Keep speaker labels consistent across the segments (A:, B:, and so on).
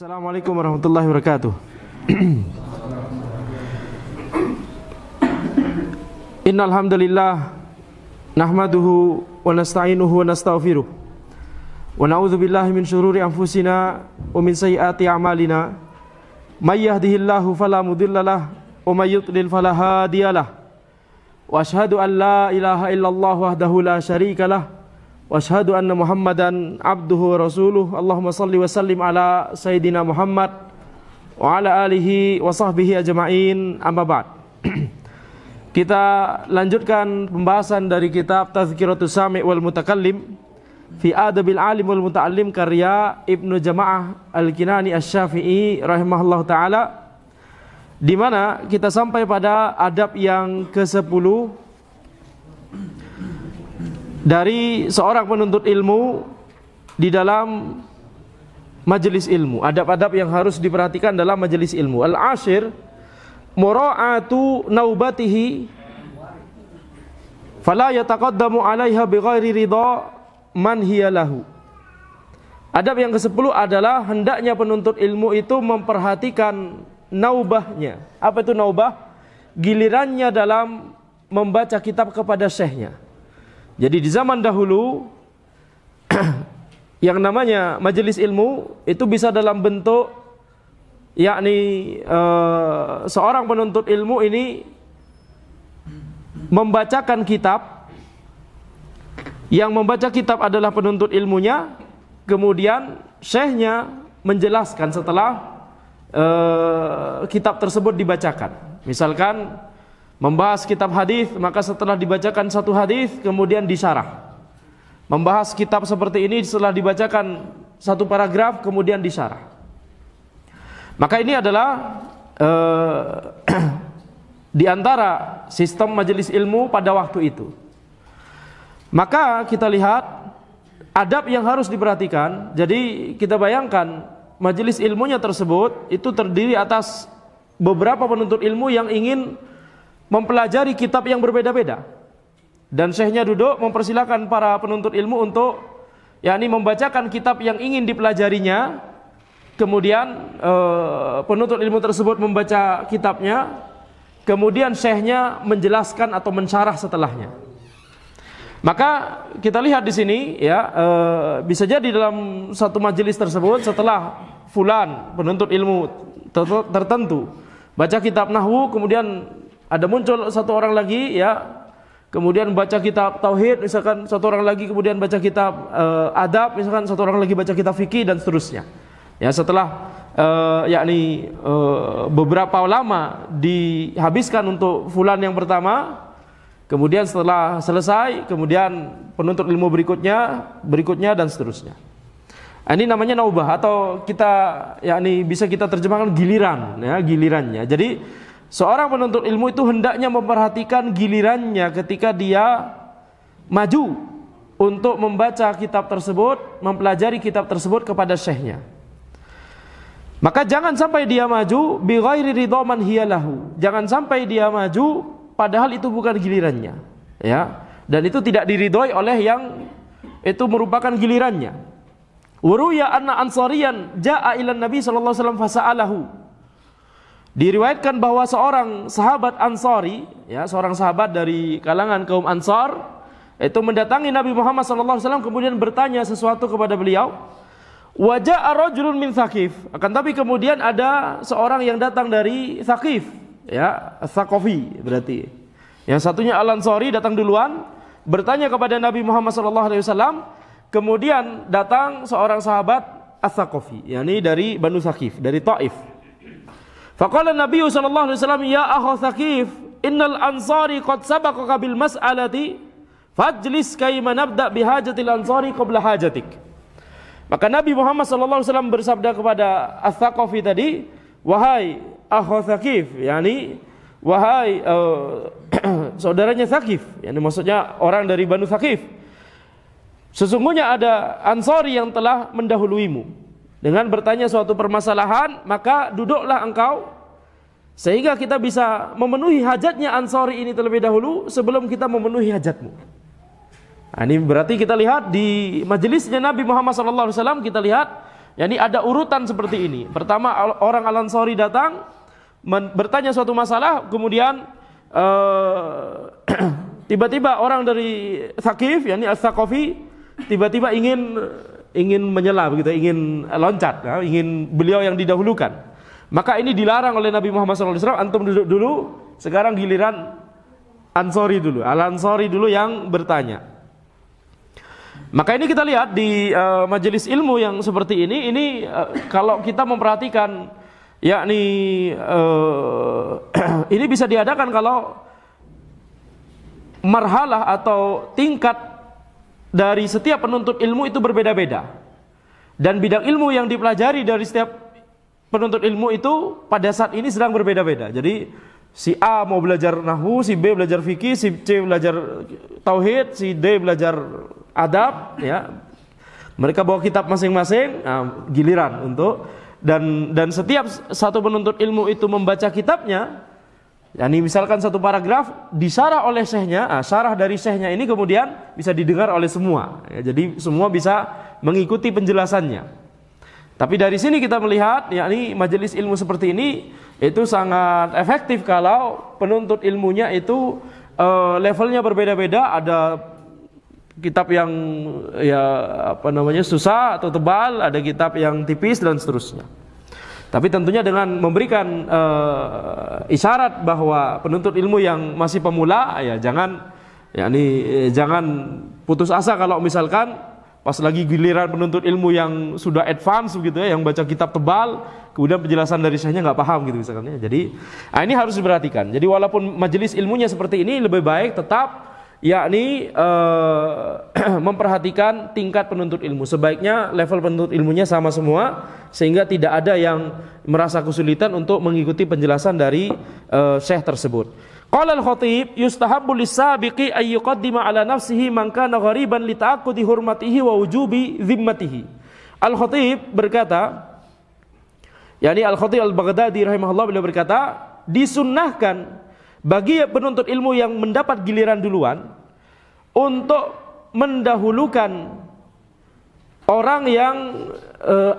A: Assalamualaikum warahmatullahi wabarakatuh. Innal hamdalillah nahmaduhu wa nasta'inuhu wa nastaghfiruh wa na'udzu billahi min syururi anfusina wa min sayyiati a'malina may yahdihillahu fala mudhillalah wa may yudlil fala hadiyalah wa asyhadu an la ilaha illallah wahdahu la syarikalah wa asyhadu anna Muhammadan abduhu wa rasuluh. Allahumma salli wa sallim ala sayyidina Muhammad wa ala alihi wa sahbihi ajma'in, amma ba'd. Kita lanjutkan pembahasan dari kitab Tazkiratus Sami' wal Mutakallim fi Adabil Alim wal Muta'allim karya Ibnu Jama'ah Al-Kinani Asy-Syafi'i rahimahullahu taala, di mana kita sampai pada adab yang ke-10 dari seorang penuntut ilmu di dalam majelis ilmu. Adab-adab yang harus diperhatikan dalam majelis ilmu. Al-ashir mura'atu naubatihi fala yataqaddamu 'alaiha bighairi ridha man hiya lahu. Adab yang ke-10 adalah hendaknya penuntut ilmu itu memperhatikan naubahnya. Apa itu naubah? Gilirannya dalam membaca kitab kepada syekhnya. Jadi di zaman dahulu yang namanya majelis ilmu itu bisa dalam bentuk yakni seorang penuntut ilmu ini membacakan kitab, yang membaca kitab adalah penuntut ilmunya, kemudian syekhnya menjelaskan setelah kitab tersebut dibacakan. Misalkan membahas kitab hadis, maka setelah dibacakan satu hadis kemudian disyarah. Membahas kitab seperti ini setelah dibacakan satu paragraf kemudian disyarah. Maka ini adalah di antara sistem majelis ilmu pada waktu itu. Maka kita lihat adab yang harus diperhatikan. Jadi kita bayangkan majelis ilmunya tersebut itu terdiri atas beberapa penuntut ilmu yang ingin mempelajari kitab yang berbeda-beda, dan syekhnya duduk mempersilakan para penuntut ilmu untuk yakni membacakan kitab yang ingin dipelajarinya. Kemudian penuntut ilmu tersebut membaca kitabnya, kemudian syekhnya menjelaskan atau mensyarah setelahnya. Maka kita lihat di sini ya, bisa jadi dalam satu majelis tersebut setelah fulan penuntut ilmu tertentu baca kitab nahwu, kemudian ada muncul satu orang lagi ya, kemudian baca kitab tauhid, misalkan satu orang lagi kemudian baca kitab adab, misalkan satu orang lagi baca kitab fikih dan seterusnya. Ya, setelah yakni beberapa lama dihabiskan untuk fulan yang pertama, kemudian setelah selesai kemudian penuntut ilmu berikutnya dan seterusnya. Ini namanya naubah, atau kita yakni bisa kita terjemahkan giliran ya, gilirannya. Jadi seorang penuntut ilmu itu hendaknya memperhatikan gilirannya ketika dia maju untuk membaca kitab tersebut, mempelajari kitab tersebut kepada syekhnya. Maka jangan sampai dia maju bi ghairi ridha man hiya lahu. Jangan sampai dia maju padahal itu bukan gilirannya, ya. Dan itu tidak diridhoi oleh yang itu merupakan gilirannya. Waruya anna ansariyan jaa ila Nabi sallallahu alaihi wasallam fasa'alahu. Diriwayatkan bahwa seorang sahabat Ansari, ya, seorang sahabat dari kalangan kaum Ansar, itu mendatangi Nabi Muhammad SAW kemudian bertanya sesuatu kepada beliau. Waja'a rajulun min Thaqif. Akan tapi kemudian ada seorang yang datang dari Thaqif, ya, Thaqafi berarti. Yang satunya Al-Ansari datang duluan, bertanya kepada Nabi Muhammad SAW. Kemudian datang seorang sahabat Ats-Thaqafi, yakni dari Banu Thaqif, dari Taif. Faqala Nabi sallallahu alaihi wasallam, ya akha Thaqif, innal ansari qad sabaqaka bil mas'alati fajlis kayma nabda bihajatil ansari qabla hajatik. Maka Nabi Muhammad sallallahu alaihi wasallam bersabda kepada Ats-Thaqafi tadi, wahai akha Thaqif, yakni wahai saudaranya Thaqif, yakni maksudnya orang dari Banu Thaqif. Sesungguhnya ada Ansari yang telah mendahuluimu dengan bertanya suatu permasalahan, maka duduklah engkau sehingga kita bisa memenuhi hajatnya Ansari ini terlebih dahulu sebelum kita memenuhi hajatmu. Nah, ini berarti kita lihat di majelisnya Nabi Muhammad SAW, kita lihat yakni ada urutan seperti ini. Pertama orang Al-Ansari datang bertanya suatu masalah, kemudian tiba-tiba orang dari Thaqif, yakni Al-Thaqafi, tiba-tiba ingin menyela begitu, ingin loncat, ya, ingin beliau yang didahulukan. Maka ini dilarang oleh Nabi Muhammad SAW. Antum duduk dulu, sekarang giliran Ansori dulu, Al-Ansari dulu yang bertanya. Maka ini kita lihat di majelis ilmu yang seperti ini kalau kita memperhatikan, yakni ini bisa diadakan kalau marhalah atau tingkat dari setiap penuntut ilmu itu berbeda-beda, dan bidang ilmu yang dipelajari dari setiap penuntut ilmu itu pada saat ini sedang berbeda-beda. Jadi si A mau belajar nahwu, si B belajar fikih, si C belajar tauhid, si D belajar adab, ya. Mereka bawa kitab masing-masing, giliran untuk dan setiap satu penuntut ilmu itu membaca kitabnya. Yani misalkan satu paragraf disarah oleh syekhnya, syarah dari syekhnya ini kemudian bisa didengar oleh semua. Ya, jadi semua bisa mengikuti penjelasannya. Tapi dari sini kita melihat, yakni majelis ilmu seperti ini itu sangat efektif kalau penuntut ilmunya itu levelnya berbeda-beda. Ada kitab yang susah atau tebal, ada kitab yang tipis dan seterusnya. Tapi tentunya dengan memberikan isyarat bahwa penuntut ilmu yang masih pemula, ya jangan putus asa kalau misalkan pas lagi giliran penuntut ilmu yang sudah advance begitu ya, yang baca kitab tebal, kemudian penjelasan dari syekhnya nggak paham gitu misalkan ya. Jadi ini harus diperhatikan. Jadi walaupun majelis ilmunya seperti ini, lebih baik tetap memperhatikan tingkat penuntut ilmu. Sebaiknya level penuntut ilmunya sama semua, sehingga tidak ada yang merasa kesulitan untuk mengikuti penjelasan dari syekh tersebut. Qala al-Khatib yustahabbu lis-sabiqi ay yuqaddima ala nafsihi man kana ghariban li ta'aqqudi hurmatihi wa wujubi dhimmatihi. Al-Khatib berkata, yakni Al-Khatib Al-Baghdadi rahimahullah, beliau berkata, disunnahkan bagi penuntut ilmu yang mendapat giliran duluan untuk mendahulukan orang yang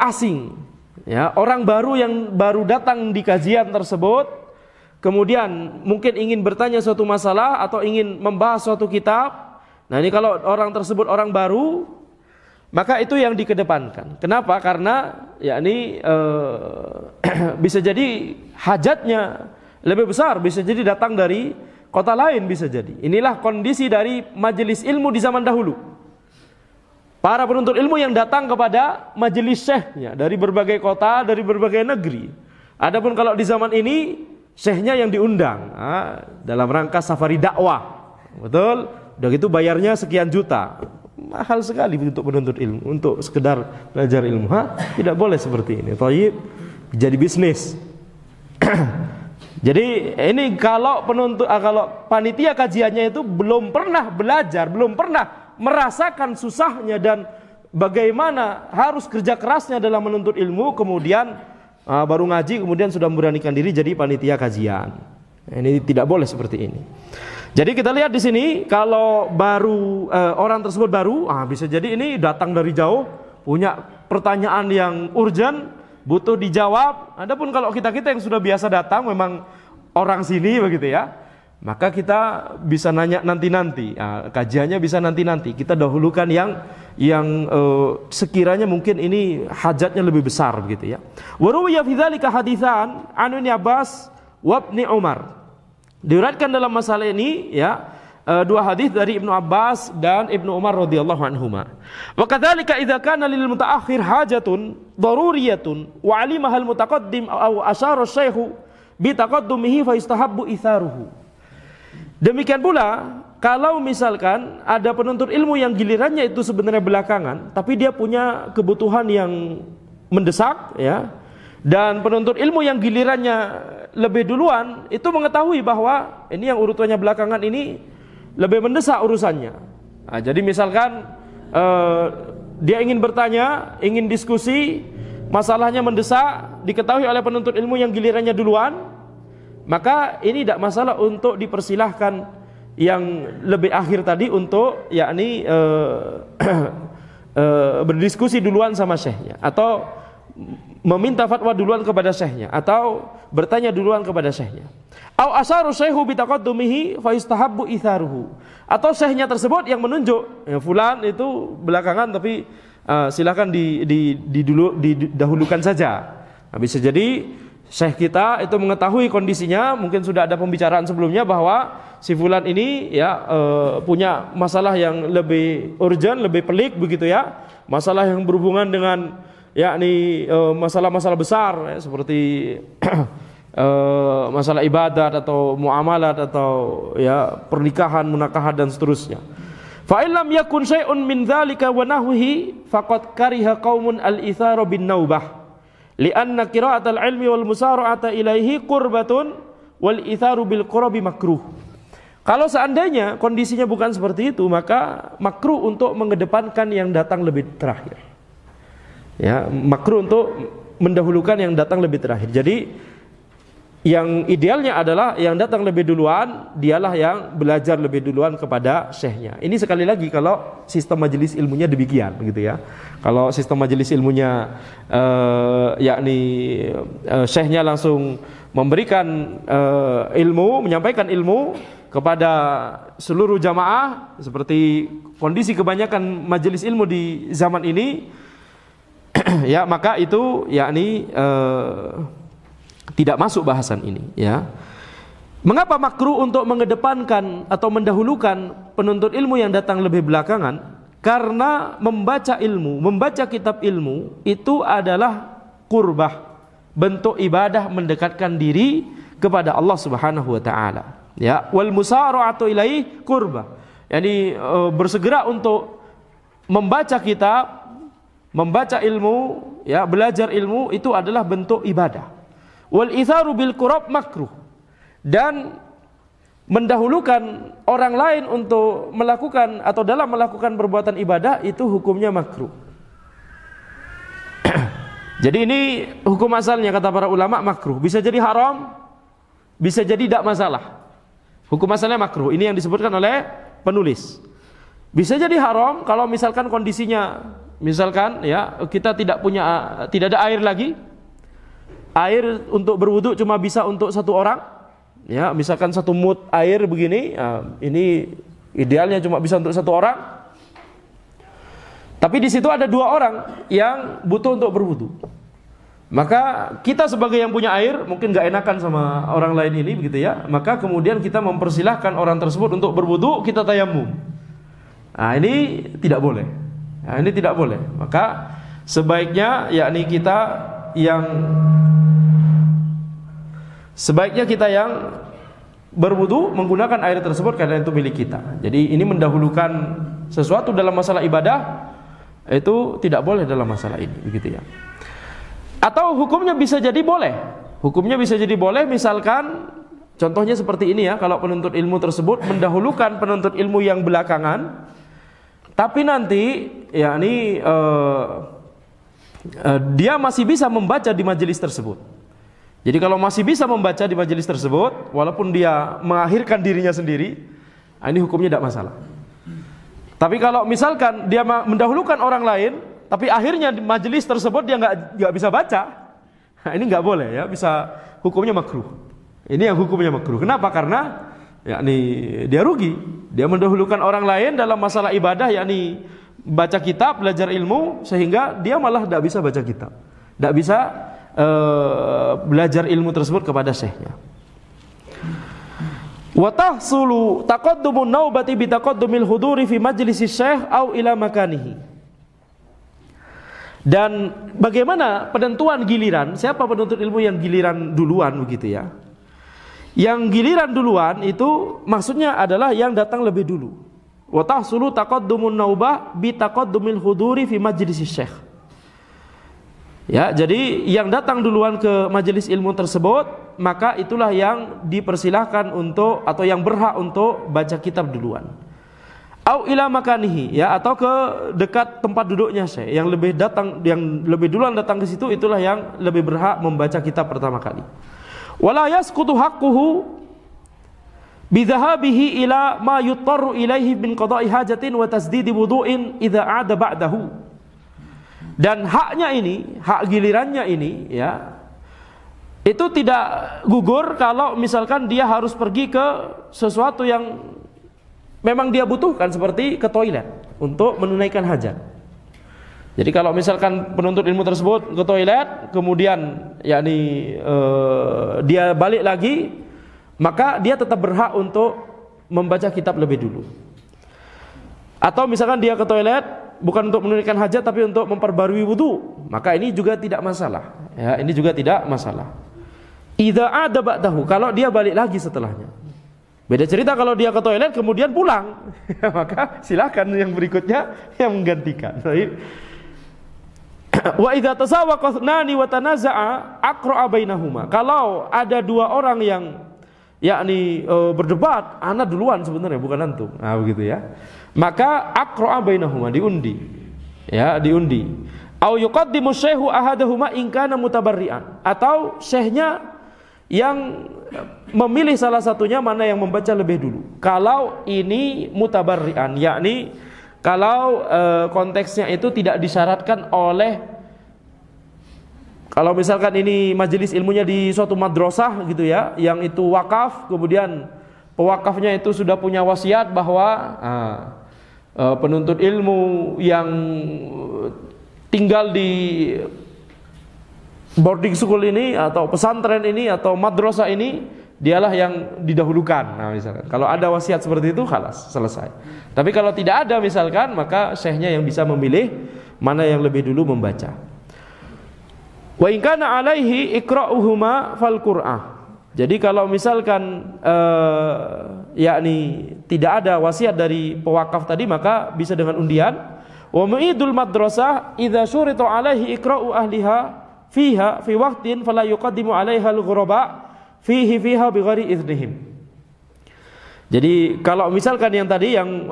A: asing, ya, orang baru yang baru datang di kajian tersebut, kemudian mungkin ingin bertanya suatu masalah atau ingin membahas suatu kitab. Nah, ini kalau orang tersebut orang baru, maka itu yang dikedepankan. Kenapa? Karena yakni bisa jadi hajatnya lebih besar, bisa jadi datang dari kota lain, bisa jadi. Inilah kondisi dari majelis ilmu di zaman dahulu. Para penuntut ilmu yang datang kepada majelis syekhnya dari berbagai kota, dari berbagai negeri. Adapun kalau di zaman ini, syekhnya yang diundang dalam rangka safari dakwah. Betul? Udah gitu bayarnya sekian juta. Mahal sekali untuk penuntut ilmu, untuk sekedar belajar ilmu. Tidak boleh seperti ini. Thayyib, jadi bisnis. Jadi ini kalau panitia kajiannya itu belum pernah belajar, belum pernah merasakan susahnya dan bagaimana harus kerja kerasnya dalam menuntut ilmu, kemudian baru ngaji, kemudian sudah memberanikan diri jadi panitia kajian. Ini tidak boleh seperti ini. Jadi kita lihat di sini, kalau baru orang tersebut baru, bisa jadi ini datang dari jauh, punya pertanyaan yang urgent, butuh dijawab. Adapun kalau kita yang sudah biasa datang, memang orang sini begitu ya, maka kita bisa nanya nanti-nanti, kajiannya bisa nanti-nanti. Kita dahulukan yang sekiranya mungkin ini hajatnya lebih besar begitu ya. Wa ruwiya fi dzalika haditsan an Ibnu Abbas wa Ibnu Umar. Diriwayatkan dalam masalah ini ya, dua hadis dari Ibnu Abbas dan Ibnu Umar radhiyallahu anhuma. Wa kadzalika idza kana lil mutaakhir hajatun daruriyatun wa alimaha al mutaqaddim aw asyara asy-syaikh bi taqaddumihi fa yustahabbu itharuhu. Demikian pula kalau misalkan ada penuntut ilmu yang gilirannya itu sebenarnya belakangan, tapi dia punya kebutuhan yang mendesak ya, dan penuntut ilmu yang gilirannya lebih duluan itu mengetahui bahwa ini yang urutannya belakangan ini lebih mendesak urusannya. Nah, jadi misalkan dia ingin bertanya, ingin diskusi, masalahnya mendesak, diketahui oleh penuntut ilmu yang gilirannya duluan, maka ini tidak masalah untuk dipersilahkan yang lebih akhir tadi untuk yakni berdiskusi duluan sama syekhnya, atau meminta fatwa duluan kepada syekhnya atau bertanya duluan kepada syekhnya. Au asharu syekhu bi taqaddumihi fa yustahabbu itharuhu. Atau syekhnya tersebut yang menunjuk, ya fulan itu belakangan tapi silakan didahulukan saja. Nah, bisa jadi syekh kita itu mengetahui kondisinya, mungkin sudah ada pembicaraan sebelumnya bahwa si fulan ini ya punya masalah yang lebih urgent, lebih pelik begitu ya. Masalah yang berhubungan dengan yakni masalah-masalah besar ya, seperti masalah ibadat atau muamalat atau ya pernikahan, munakahat dan seterusnya. Fa illam yakun syai'un min dzalika wa nahwihi faqad kariha qaumun al-ithara bin naubah li'anna qira'atal ilmi wal musara'ata ilaihi qurbatun wal itharu bil qurbi makruh. Kalau seandainya kondisinya bukan seperti itu, maka makruh untuk mengedepankan yang datang lebih terakhir. Ya, makruh untuk mendahulukan yang datang lebih terakhir. Jadi yang idealnya adalah yang datang lebih duluan, dialah yang belajar lebih duluan kepada syekhnya. Ini sekali lagi kalau sistem majelis ilmunya demikian, begitu ya. Kalau sistem majelis ilmunya yakni syekhnya langsung memberikan ilmu, menyampaikan ilmu kepada seluruh jamaah, seperti kondisi kebanyakan majelis ilmu di zaman ini, ya maka itu yakni tidak masuk bahasan ini ya. Mengapa makruh untuk mengedepankan atau mendahulukan penuntut ilmu yang datang lebih belakangan? Karena membaca ilmu, membaca kitab ilmu itu adalah qurbah, bentuk ibadah mendekatkan diri kepada Allah Subhanahu wa taala. Ya, wal musara'atu ilaihi qurbah. Yani bersegera untuk membaca kitab, membaca ilmu, ya, belajar ilmu itu adalah bentuk ibadah. Wal itharu bil qurab makruh. Dan mendahulukan orang lain untuk melakukan atau dalam melakukan perbuatan ibadah itu hukumnya makruh. Jadi ini hukum asalnya kata para ulama makruh. Bisa jadi haram, bisa jadi tidak masalah. Hukum asalnya makruh. Ini yang disebutkan oleh penulis. Bisa jadi haram kalau misalkan kondisinya, misalkan ya kita tidak ada air lagi. Air untuk berwudu cuma bisa untuk satu orang, ya misalkan satu mud air begini, ya, ini idealnya cuma bisa untuk satu orang. Tapi di situ ada dua orang yang butuh untuk berwudu. Maka kita sebagai yang punya air mungkin nggak enakan sama orang lain ini, begitu ya. Maka kemudian kita mempersilahkan orang tersebut untuk berwudu, kita tayamum. Nah ini tidak boleh. Nah, ini tidak boleh. Maka sebaiknya yakni kita yang berwudu menggunakan air tersebut karena itu milik kita. Jadi ini mendahulukan sesuatu dalam masalah ibadah itu tidak boleh dalam masalah ini, begitu ya. Atau hukumnya bisa jadi boleh. Hukumnya bisa jadi boleh, misalkan contohnya seperti ini ya, kalau penuntut ilmu tersebut mendahulukan penuntut ilmu yang belakangan, tapi nanti yakni dia masih bisa membaca di majelis tersebut. Jadi kalau masih bisa membaca di majelis tersebut, walaupun dia mengakhirkan dirinya sendiri, ini hukumnya tidak masalah. Tapi kalau misalkan dia mendahulukan orang lain, tapi akhirnya di majelis tersebut dia nggak bisa baca, ini nggak boleh ya, bisa hukumnya makruh. Ini yang hukumnya makruh. Kenapa? Karena yakni dia rugi, dia mendahulukan orang lain dalam masalah ibadah, yakni baca kitab, belajar ilmu, sehingga dia malah tidak bisa baca kitab, tidak bisa belajar ilmu tersebut kepada syekhnya. Wa tahsulu taqaddumun naubati bi taqaddumil huduri fi majlisi syekh au ila makanihi. Dan bagaimana penentuan giliran, siapa penuntut ilmu yang giliran duluan begitu ya. Yang giliran duluan itu maksudnya adalah yang datang lebih dulu. Wa tahsulu taqaddumun naubah bi taqaddumil huduri fi majlisi syekh. Ya, jadi yang datang duluan ke majelis ilmu tersebut, maka itulah yang dipersilahkan untuk atau yang berhak untuk baca kitab duluan. Au ila makanihi, ya, atau ke dekat tempat duduknya syekh. Yang lebih duluan datang ke situ, itulah yang lebih berhak membaca kitab pertama kali. Wala yasqutu haqquhu bidhahabihi ila ma yutarru ilaihi min qada'i hajatin wa tasdidi wudu'in idza 'ada ba'dahu. Dan haknya ini, hak gilirannya ini ya, itu tidak gugur kalau misalkan dia harus pergi ke sesuatu yang memang dia butuhkan, seperti ke toilet untuk menunaikan hajat. Jadi kalau misalkan penuntut ilmu tersebut ke toilet, kemudian yakni dia balik lagi, maka dia tetap berhak untuk membaca kitab lebih dulu. Atau misalkan dia ke toilet bukan untuk menunaikan hajat tapi untuk memperbarui wudu, maka ini juga tidak masalah. Ya, ini juga tidak masalah. Idza ada ba'dahu, kalau dia balik lagi setelahnya. Beda cerita kalau dia ke toilet kemudian pulang, maka silakan yang berikutnya yang menggantikan. Wa idza tasawaqa thnani wa tanaza'a aqra'a bainahuma. Kalau ada dua orang yang yakni berdebat, ana duluan sebenarnya bukan antum. Nah, begitu ya. Maka aqra'a bainahuma, diundi. Ya, diundi. Au yuqaddimu syaikhu ahadahuma in kana mutabarri'an. Atau syekhnya yang memilih salah satunya mana yang membaca lebih dulu. Kalau ini mutabarri'an, yakni kalau konteksnya itu tidak disyaratkan oleh, kalau misalkan ini majelis ilmunya di suatu madrasah gitu ya, yang itu wakaf, kemudian pewakafnya itu sudah punya wasiat bahwa penuntut ilmu yang tinggal di boarding school ini atau pesantren ini atau madrasah ini, dialah yang didahulukan. Nah, misalkan kalau ada wasiat seperti itu, khalas, selesai. Tapi kalau tidak ada misalkan, maka syekhnya yang bisa memilih mana yang lebih dulu membaca. Wa in kana alaihi iqra'uhuma fal qur'ah. Jadi kalau misalkan yakni tidak ada wasiat dari pewakaf tadi, maka bisa dengan undian. Wa mu'idul madrasah idza syurita alaihi iqra'u ahliha fiha fi waqtin fala yuqaddimu 'alaiha al-ghuraba fiha bighairi idznihim. Jadi kalau misalkan yang tadi yang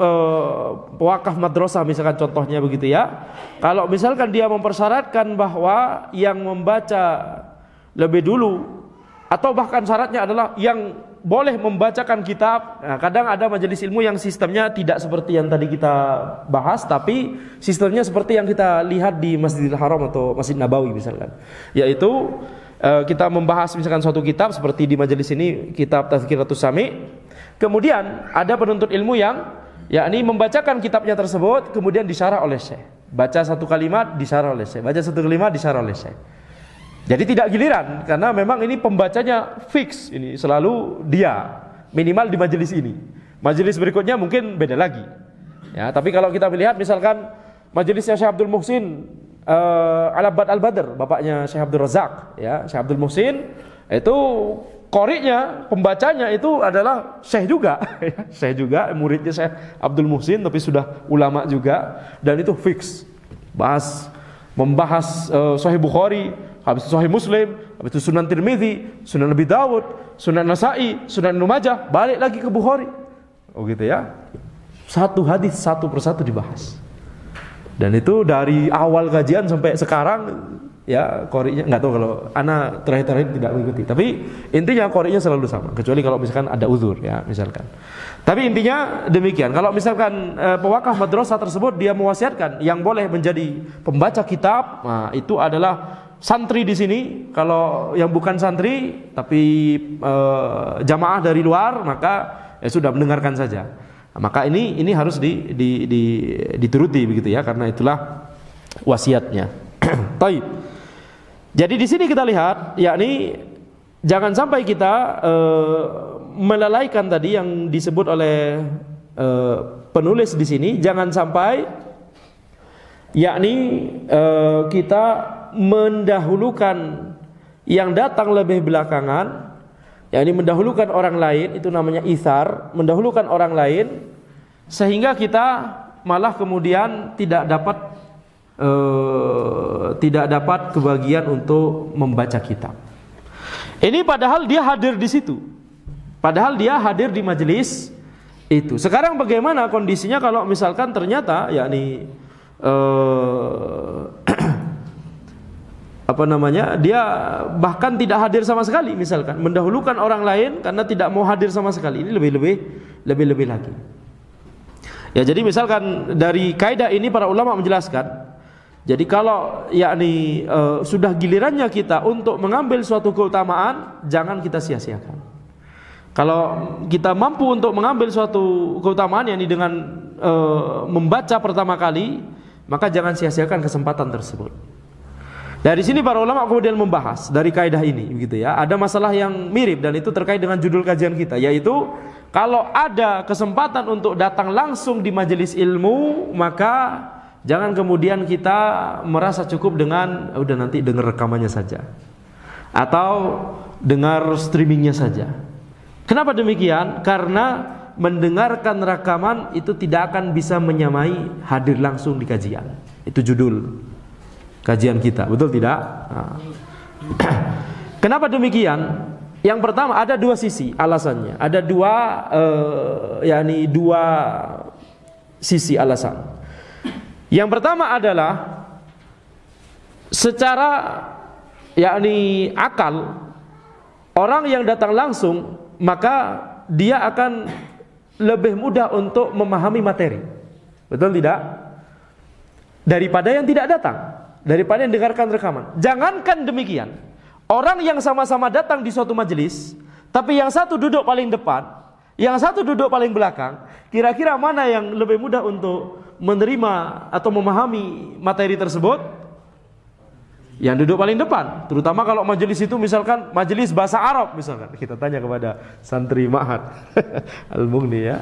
A: pewakaf madrasah misalkan contohnya begitu ya. Kalau misalkan dia mempersyaratkan bahwa yang membaca lebih dulu, atau bahkan syaratnya adalah yang boleh membacakan kitab. Nah, kadang ada majelis ilmu yang sistemnya tidak seperti yang tadi kita bahas, tapi sistemnya seperti yang kita lihat di Masjidil Haram atau Masjid Nabawi misalkan, yaitu kita membahas misalkan suatu kitab seperti di majelis ini, kitab Tazkiratus Sami'. Kemudian ada penuntut ilmu yang yakni membacakan kitabnya tersebut, kemudian disyarah oleh syekh. Baca satu kalimat disyarah oleh syekh, baca satu kalimat disyarah oleh syekh. Jadi tidak giliran, karena memang ini pembacanya fix, ini selalu dia, minimal di majelis ini. Majelis berikutnya mungkin beda lagi. Ya, tapi kalau kita melihat misalkan majelisnya Syekh Abdul Muhsin Al-Abbad Al-Badr, bapaknya Syekh Abdul Razak, ya, Syekh Abdul Muhsin itu qori'nya, pembacanya itu adalah syekh juga, ya, syekh juga, muridnya Syekh Abdul Muhsin tapi sudah ulama juga, dan itu fix. Membahas Sahih Bukhari, habis itu Sahih Muslim, habis itu Sunan Tirmidzi, Sunan Abi Dawud, Sunan Nasa'i, Sunan Ibnu Majah, balik lagi ke Bukhari. Oh gitu ya. Satu hadis satu persatu dibahas. Dan itu dari awal kajian sampai sekarang, ya qori'nya nggak tahu, kalau ana terakhir-terakhir tidak mengikuti. Tapi intinya qori'nya selalu sama, kecuali kalau misalkan ada uzur ya misalkan. Tapi intinya demikian. Kalau misalkan pewakaf madrasah tersebut dia mewasiatkan yang boleh menjadi pembaca kitab, nah itu adalah santri di sini. Kalau yang bukan santri tapi jamaah dari luar, maka ya sudah mendengarkan saja. Nah, maka ini harus dituruti begitu ya, karena itulah wasiatnya. Baik. Jadi di sini kita lihat, yakni jangan sampai kita melalaikan tadi yang disebut oleh penulis di sini, jangan sampai yakni kita mendahulukan yang datang lebih belakangan, yakni mendahulukan orang lain, itu namanya itsar, mendahulukan orang lain, sehingga kita malah kemudian tidak dapat kebagian untuk membaca kitab. Ini padahal dia hadir di situ, padahal dia hadir di majelis itu. Sekarang bagaimana kondisinya kalau misalkan ternyata yakni dia bahkan tidak hadir sama sekali, misalkan mendahulukan orang lain karena tidak mau hadir sama sekali. Ini lebih lagi. Ya, jadi misalkan dari kaidah ini para ulama menjelaskan, Jadi kalau sudah gilirannya kita untuk mengambil suatu keutamaan, jangan kita sia-siakan. Kalau kita mampu untuk mengambil suatu keutamaan yakni dengan membaca pertama kali, maka jangan sia-siakan kesempatan tersebut. Dari sini para ulama kemudian membahas dari kaidah ini, begitu ya. Ada masalah yang mirip dan itu terkait dengan judul kajian kita, yaitu kalau ada kesempatan untuk datang langsung di majelis ilmu, maka jangan kemudian kita merasa cukup dengan udah nanti dengar rekamannya saja atau dengar streamingnya saja. Kenapa demikian? Karena mendengarkan rekaman itu tidak akan bisa menyamai hadir langsung di kajian. Itu judul kajian kita, betul tidak? Nah. Kenapa demikian? Yang pertama, ada dua sisi alasannya. Ada dua sisi alasan. Yang pertama adalah secara akal, orang yang datang langsung maka dia akan lebih mudah untuk memahami materi, betul tidak? Daripada yang tidak datang, daripada yang dengarkan rekaman. Jangankan demikian, orang yang sama-sama datang di suatu majelis, tapi yang satu duduk paling depan, yang satu duduk paling belakang, kira-kira mana yang lebih mudah untuk menerima atau memahami materi tersebut? Yang duduk paling depan. Terutama kalau majelis itu misalkan majelis bahasa Arab misalkan, kita tanya kepada santri Ma'had Al-Mughni ya,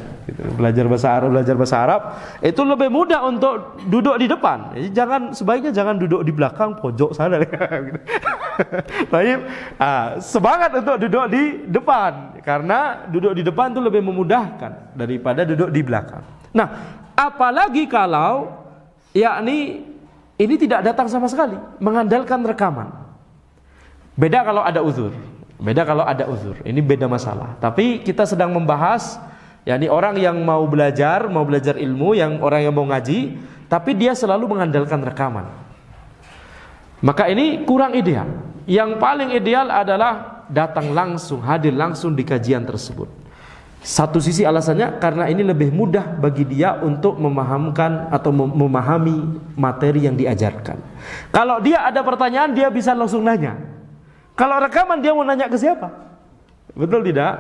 A: belajar bahasa Arab, itu lebih mudah untuk duduk di depan. Jadi sebaiknya jangan duduk di belakang pojok sana. Baik, semangat untuk duduk di depan, karena duduk di depan itu lebih memudahkan daripada duduk di belakang. Nah, apalagi kalau ini tidak datang sama sekali, mengandalkan rekaman. Beda kalau ada uzur. Ini beda masalah. Tapi kita sedang membahas orang yang mau belajar ilmu, orang yang mau ngaji, tapi dia selalu mengandalkan rekaman. Maka ini kurang ideal. Yang paling ideal adalah datang langsung, hadir langsung di kajian tersebut. Satu sisi alasannya karena ini lebih mudah bagi dia untuk memahamkan atau memahami materi yang diajarkan. Kalau dia ada pertanyaan, dia bisa langsung nanya. Kalau rekaman, dia mau nanya ke siapa? Betul tidak?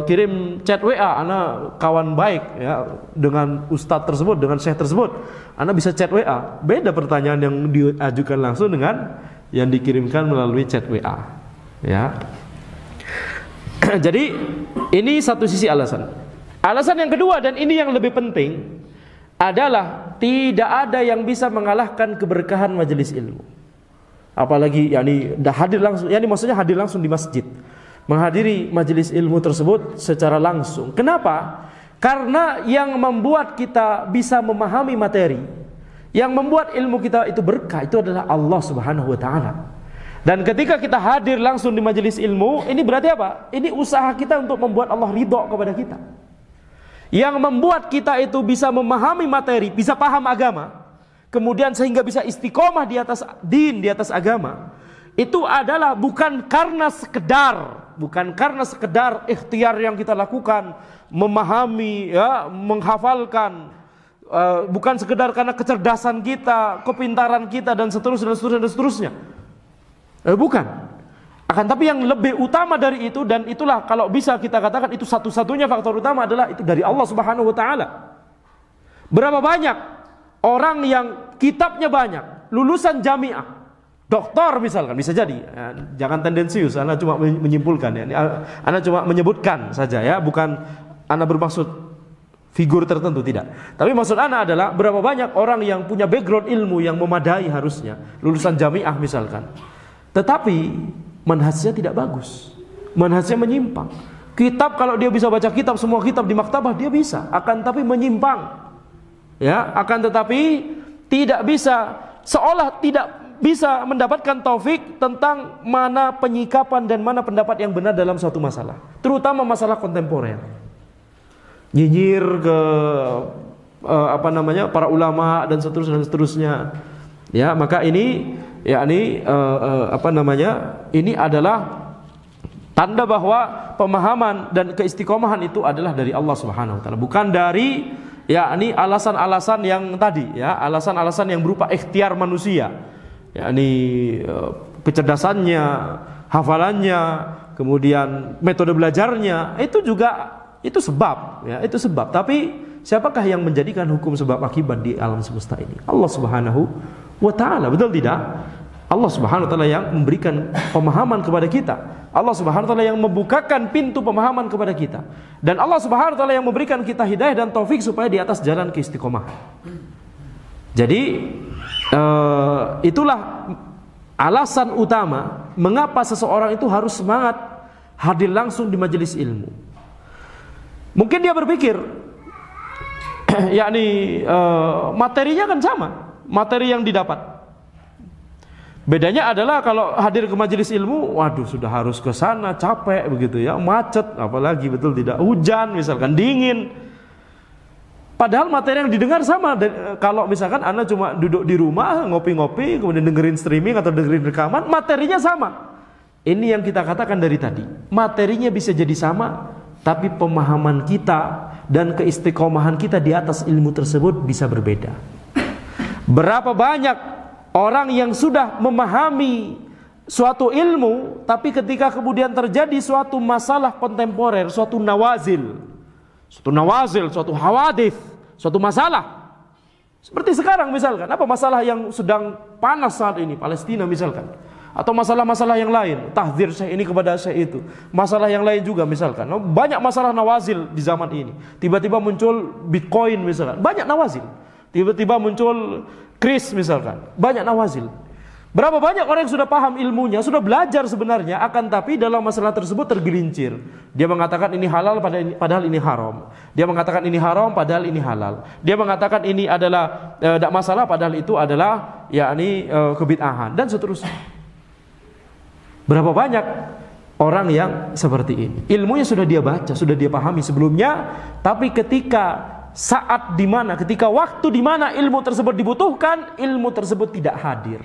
A: Kirim chat WA, ana kawan baik ya dengan ustadz tersebut, dengan syekh tersebut, ana bisa chat WA. Beda pertanyaan yang diajukan langsung dengan yang dikirimkan melalui chat WA. Ya. Jadi ini satu sisi alasan. Alasan yang kedua, dan ini yang lebih penting, adalah tidak ada yang bisa mengalahkan keberkahan majelis ilmu. Apalagi hadir langsung, maksudnya hadir langsung di masjid, menghadiri majelis ilmu tersebut secara langsung. Kenapa? Karena yang membuat kita bisa memahami materi, yang membuat ilmu kita itu berkah, itu adalah Allah Subhanahu wa taala. Dan ketika kita hadir langsung di majelis ilmu, ini berarti apa? Ini usaha kita untuk membuat Allah ridho kepada kita. Yang membuat kita itu bisa memahami materi, bisa paham agama, kemudian sehingga bisa istiqomah di atas din, di atas agama. Itu adalah bukan karena sekedar ikhtiar yang kita lakukan, memahami, menghafalkan, bukan sekedar karena kecerdasan kita, kepintaran kita dan seterusnya. Bukan. Akan tapi yang lebih utama dari itu, dan itulah kalau bisa kita katakan itu satu-satunya faktor utama, adalah itu dari Allah Subhanahu wa taala. Berapa banyak orang yang kitabnya banyak, lulusan jamiah, doktor misalkan, bisa jadi. Jangan tendensius, ana cuma menyimpulkan ya. Ana cuma menyebutkan saja ya, bukan ana bermaksud figur tertentu, tidak. Tapi maksud ana adalah berapa banyak orang yang punya background ilmu yang memadai harusnya, lulusan jamiah misalkan. Tetapi manhajnya tidak bagus, manhajnya menyimpang. Kitab, kalau dia bisa baca kitab, semua kitab di maktabah dia bisa, akan tapi menyimpang. Ya, akan tetapi tidak bisa, seolah tidak bisa mendapatkan taufik tentang mana penyikapan dan mana pendapat yang benar dalam suatu masalah, terutama masalah kontemporer. Nyinyir ke para ulama dan seterusnya. Ya, maka ini ini adalah tanda bahwa pemahaman dan keistiqomahan itu adalah dari Allah Subhanahu wa taala, bukan dari yakni alasan-alasan yang tadi ya, alasan-alasan yang berupa ikhtiar manusia, yakni kecerdasannya, hafalannya, kemudian metode belajarnya, itu juga itu sebab ya, itu sebab. Tapi siapakah yang menjadikan hukum sebab akibat di alam semesta ini? Allah Subhanahu wa taala, betul tidak? Allah Subhanahu wa taala yang memberikan pemahaman kepada kita. Allah Subhanahu wa taala yang membukakan pintu pemahaman kepada kita. Dan Allah Subhanahu wa taala yang memberikan kita hidayah dan taufik supaya di atas jalan keistiqomahan. Jadi itulah alasan utama mengapa seseorang itu harus semangat hadir langsung di majelis ilmu. Mungkin dia berpikir yakni materinya kan sama, materi yang didapat. Bedanya adalah kalau hadir ke majelis ilmu, waduh sudah harus ke sana, capek begitu ya, macet, apalagi betul tidak, hujan misalkan, dingin. Padahal materi yang didengar sama. Kalau misalkan Anda cuma duduk di rumah, ngopi-ngopi, kemudian dengerin streaming atau dengerin rekaman, materinya sama. Ini yang kita katakan dari tadi. Materinya bisa jadi sama, tapi pemahaman kita dan keistiqomahan kita di atas ilmu tersebut bisa berbeda. Berapa banyak orang yang sudah memahami suatu ilmu, tapi ketika kemudian terjadi suatu masalah kontemporer, suatu nawazil, suatu hawadith, suatu masalah. Seperti sekarang misalkan, apa masalah yang sedang panas saat ini, Palestina misalkan. Atau masalah-masalah yang lain, tahdzir syekh ini kepada syekh itu. Masalah yang lain juga misalkan. Banyak masalah nawazil di zaman ini. Tiba-tiba muncul Bitcoin misalkan, banyak nawazil. Tiba-tiba muncul kris misalkan, banyak nawazil. Berapa banyak orang yang sudah paham ilmunya, sudah belajar sebenarnya, akan tapi dalam masalah tersebut tergelincir. Dia mengatakan ini halal padahal ini haram. Dia mengatakan ini haram padahal ini halal. Dia mengatakan ini adalah tidak masalah padahal itu adalah yakni kebid'ahan dan seterusnya. Berapa banyak orang yang seperti ini. Ilmunya sudah dia baca, sudah dia pahami sebelumnya, tapi ketika ketika waktu di mana ilmu tersebut dibutuhkan, ilmu tersebut tidak hadir.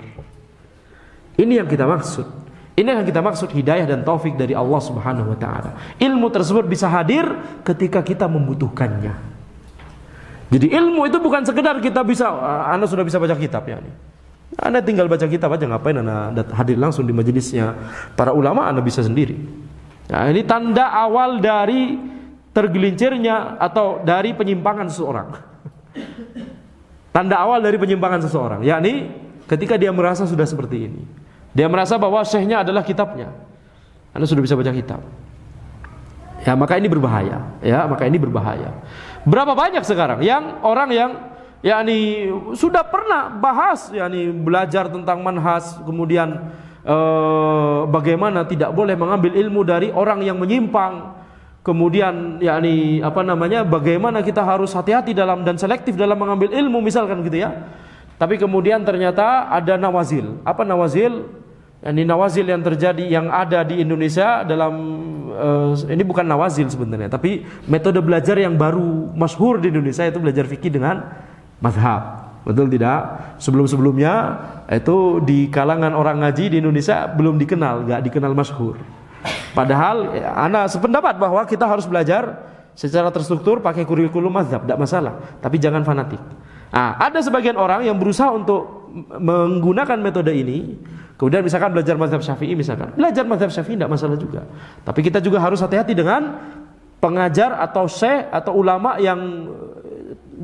A: Ini yang kita maksud. Ini yang kita maksud hidayah dan taufik dari Allah Subhanahu wa taala. Ilmu tersebut bisa hadir ketika kita membutuhkannya. Jadi ilmu itu bukan sekedar kita bisa, Anda sudah bisa baca kitab ya. Anda tinggal baca kitab aja, ngapain Anda hadir langsung di majelisnya para ulama, Anda bisa sendiri. Nah, ini tanda awal dari tergelincirnya atau dari penyimpangan seseorang. Tanda awal dari penyimpangan seseorang, yakni ketika dia merasa sudah seperti ini. Dia merasa bahwa syekhnya adalah kitabnya. Anda sudah bisa baca kitab. Ya, maka ini berbahaya. Ya, maka ini berbahaya. Berapa banyak sekarang yang orang yang yakni sudah pernah bahas, yakni belajar tentang manhaj, kemudian bagaimana tidak boleh mengambil ilmu dari orang yang menyimpang. Kemudian yakni bagaimana kita harus hati-hati dalam dan selektif dalam mengambil ilmu misalkan gitu ya. Tapi kemudian ternyata ada nawazil. Apa nawazil? Ini nawazil yang terjadi, yang ada di Indonesia dalam ini bukan nawazil sebenarnya, tapi metode belajar yang baru masyhur di Indonesia, itu belajar fikih dengan mazhab. Betul tidak? Sebelum-sebelumnya itu di kalangan orang ngaji di Indonesia belum dikenal, enggak dikenal masyhur. Padahal ana sependapat bahwa kita harus belajar secara terstruktur pakai kurikulum mazhab, tidak masalah, tapi jangan fanatik. Nah, ada sebagian orang yang berusaha untuk menggunakan metode ini, kemudian misalkan belajar mazhab Syafi'i misalkan. Belajar mazhab Syafi'i tidak masalah juga. Tapi kita juga harus hati-hati dengan pengajar atau syekh atau ulama yang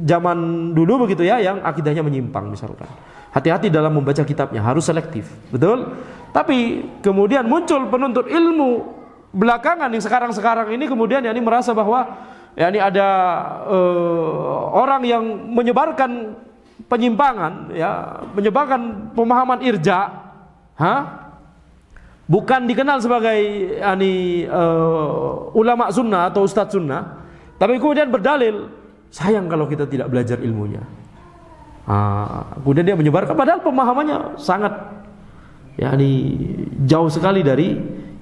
A: zaman dulu begitu ya, yang akidahnya menyimpang misalkan. Hati-hati dalam membaca kitabnya, harus selektif. Betul? Tapi kemudian muncul penuntut ilmu belakangan yang sekarang ini kemudian yakni merasa bahwa yakni ada orang yang menyebarkan penyimpangan, ya, menyebarkan pemahaman irja, bukan dikenal sebagai yakni ulama sunnah atau ustadz sunnah, tapi kemudian berdalil sayang kalau kita tidak belajar ilmunya. Kemudian dia menyebarkan padahal pemahamannya sangat yakni jauh sekali dari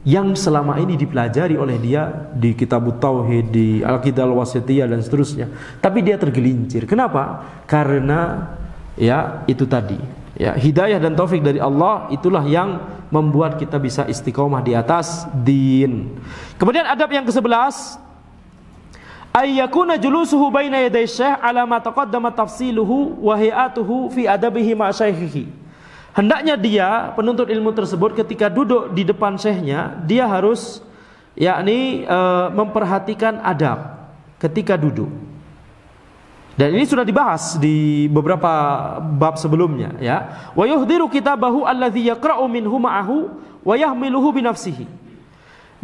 A: yang selama ini dipelajari oleh dia di Kitabut Tauhid, di Al-Aqidah Al-Wasithiyah dan seterusnya. Tapi dia tergelincir. Kenapa? Karena ya itu tadi, ya, hidayah dan taufik dari Allah itulah yang membuat kita bisa istiqomah di atas din. Kemudian adab yang ke-11, ayyakuna julusuhu baina yaday syekh ala ma taqaddama tafsiluhu wa hay'atuhu fi adabihi ma syaikhihi. Hendaknya dia penuntut ilmu tersebut ketika duduk di depan syekhnya, dia harus memperhatikan adab ketika duduk. Dan ini sudah dibahas di beberapa bab sebelumnya, ya. Wa yuhdiru kitabahu alladhi yaqra'u minhu ma'ahu wa yahmiluhu bi nafsihi.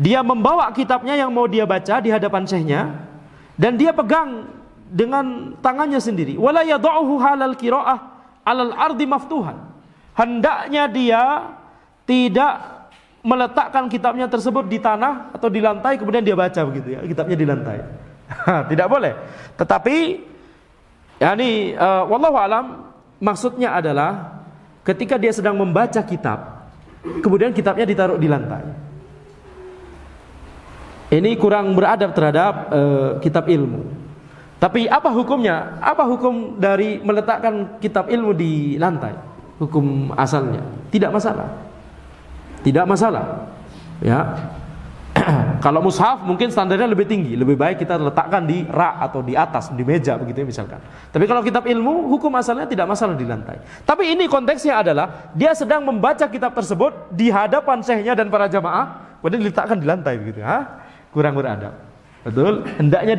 A: Dia membawa kitabnya yang mau dia baca di hadapan syekhnya dan dia pegang dengan tangannya sendiri. Wala yad'uhu halal qira'ah 'alal ardi maftuhan. Hendaknya dia tidak meletakkan kitabnya tersebut di tanah atau di lantai kemudian dia baca begitu, ya. Kitabnya di lantai. Tidak boleh. Tetapi wallahu alam, maksudnya adalah ketika dia sedang membaca kitab, kemudian kitabnya ditaruh di lantai. Ini kurang beradab terhadap kitab ilmu. Tapi apa hukumnya? Apa hukum dari meletakkan kitab ilmu di lantai? Hukum asalnya tidak masalah. Tidak masalah. Ya. Kalau mushaf mungkin standarnya lebih tinggi, lebih baik kita letakkan di rak atau di atas, di meja begitu ya misalkan. Tapi kalau kitab ilmu, hukum asalnya tidak masalah di lantai. Tapi ini konteksnya adalah dia sedang membaca kitab tersebut di hadapan syekhnya dan para jamaah, kemudian diletakkan di lantai begitu. Kurang beradab. Betul? Hendaknya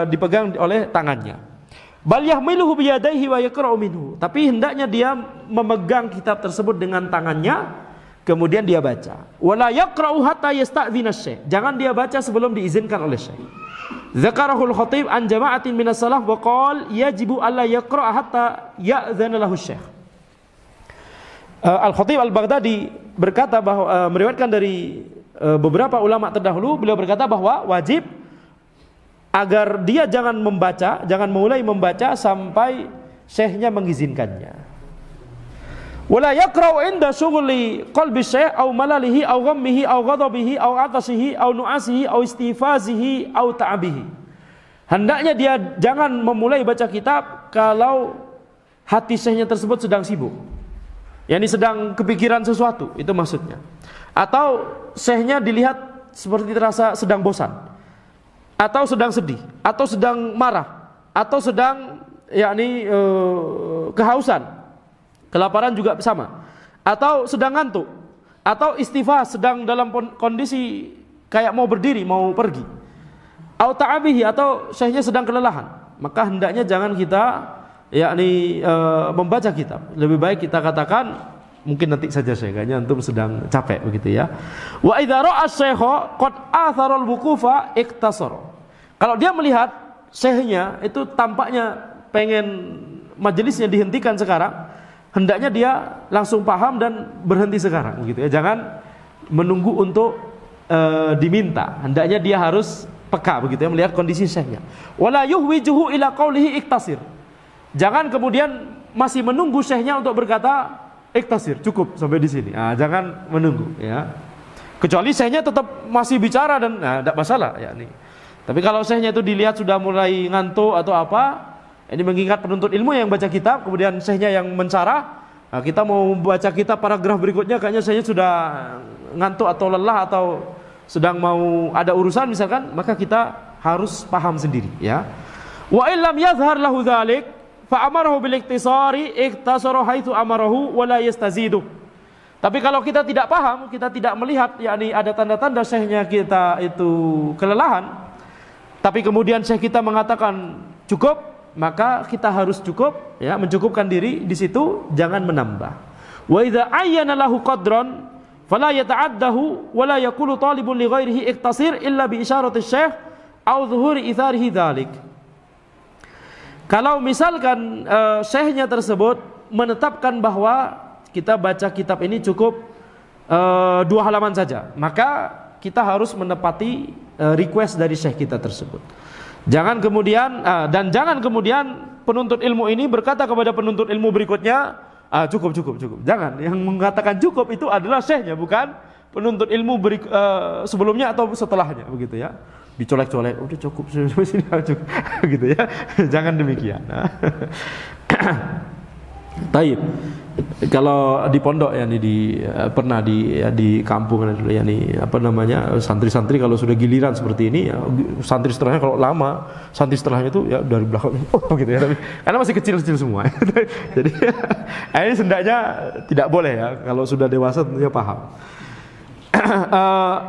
A: dipegang oleh tangannya. Bal yahmiluhu biyadaihi wa yaqra'u minhu. Tapi hendaknya dia memegang kitab tersebut dengan tangannya, kemudian dia baca. Wala yaqra'u hatta yasta'dzina syekh. Jangan dia baca sebelum diizinkan oleh syekh. Zakarahul khatib an jama'atin minas salaf wa qala yajibu alla yaqra'a hatta ya'dzana lahu syekh. Al-Khatib Al-Baghdadi berkata bahwa meriwayatkan dari beberapa ulama terdahulu, beliau berkata bahwa wajib agar dia jangan mulai membaca sampai syekhnya mengizinkannya. Wala yaqra'u inda syughli qalbi syekh aw malalihi aw ghammihi aw ghadabihi aw atashihi aw nu'asihi aw istifazihi aw ta'abihi. Hendaknya dia jangan memulai baca kitab kalau hati syekhnya tersebut sedang sibuk. Yani sedang kepikiran sesuatu, itu maksudnya. Atau syekhnya dilihat seperti terasa sedang bosan, atau sedang sedih, atau sedang marah, atau sedang kehausan, kelaparan juga sama, atau sedang ngantuk, atau istifah, sedang dalam kondisi kayak mau berdiri, mau pergi, atau ta'abihi, atau syekhnya sedang kelelahan. Maka hendaknya jangan kita membaca kitab. Lebih baik kita katakan mungkin nanti saja syekhnya, antum sedang capek begitu ya. Wa idza ra'a asy-syaikha qad athara al-wuqufa iktasara. Kalau dia melihat syekhnya itu tampaknya pengen majelisnya dihentikan sekarang, hendaknya dia langsung paham dan berhenti sekarang begitu ya. Jangan menunggu untuk diminta. Hendaknya dia harus peka begitu ya, melihat kondisi syekhnya. Wala yuhwijuhu ila qaulihi iktasir. Jangan kemudian masih menunggu syekhnya untuk berkata iktasir, cukup sampai di sini. Jangan menunggu ya. Kecuali syekhnya tetap masih bicara dan tidak masalah ya nih. Tapi kalau syekhnya itu dilihat sudah mulai ngantuk atau apa, ini mengingat penuntut ilmu yang baca kitab, kemudian syekhnya yang mencarah, kita mau baca kitab paragraf berikutnya kayaknya syekhnya sudah ngantuk atau lelah atau sedang mau ada urusan misalkan, maka kita harus paham sendiri ya. Wa illam yazhar lahu dzalik fa amarahu bil iktisari iktasara haitsu amarahu wa la yastazidu. Tapi kalau kita tidak paham, kita tidak melihat ada tanda-tanda syekhnya kita itu kelelahan, tapi kemudian syekh kita mengatakan cukup, maka kita harus cukup ya, mencukupkan diri di situ, jangan menambah. Wa idza ayyana lahu qadran fala yata'addahu wa la yaqulu talibun li ghairihi iktasir illa bi isyarati syekh aw zuhuri itharihi dzalik. Kalau misalkan syekhnya tersebut menetapkan bahwa kita baca kitab ini cukup 2 halaman saja, maka kita harus menepati request dari syekh kita tersebut. Jangan kemudian penuntut ilmu ini berkata kepada penuntut ilmu berikutnya, cukup. Jangan. Yang mengatakan cukup itu adalah syekhnya, bukan penuntut ilmu sebelumnya atau setelahnya, begitu ya. Dicolek-colek, udah cukup sini cukup gitu ya. Jangan demikian. Taib. Kalau di pondok ya nih pernah di kampung dulu ya nih apa namanya santri-santri kalau sudah giliran seperti ini ya, santri setelahnya kalau lama santri setelahnya itu ya dari belakang gitu ya, tapi karena masih kecil-kecil semua. Jadi ini sendaknya tidak boleh ya, kalau sudah dewasa tentunya paham.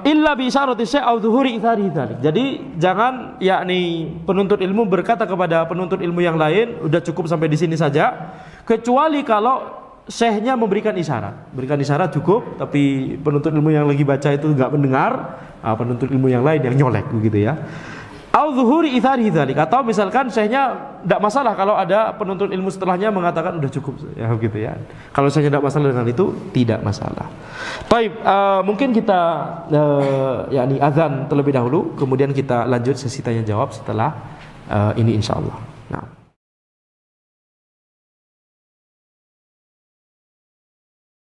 A: Illa bi isyarati syai' au dhuhuri itsari dzalik. Jadi jangan yakni penuntut ilmu berkata kepada penuntut ilmu yang lain, udah cukup sampai di sini saja, kecuali kalau syekhnya memberikan isyarat. Berikan isyarat cukup, tapi penuntut ilmu yang lagi baca itu enggak mendengar, penuntut ilmu yang lain yang nyolek begitu ya. Au zuhuri itsari dzalik, atau misalkan syekhnya enggak masalah kalau ada penuntut ilmu setelahnya mengatakan udah cukup ya gitu ya. Kalau syekhnya enggak masalah dengan itu, tidak masalah. Baik, mungkin kita yakni azan terlebih dahulu, kemudian kita lanjut sesi tanya jawab setelah ini insyaallah.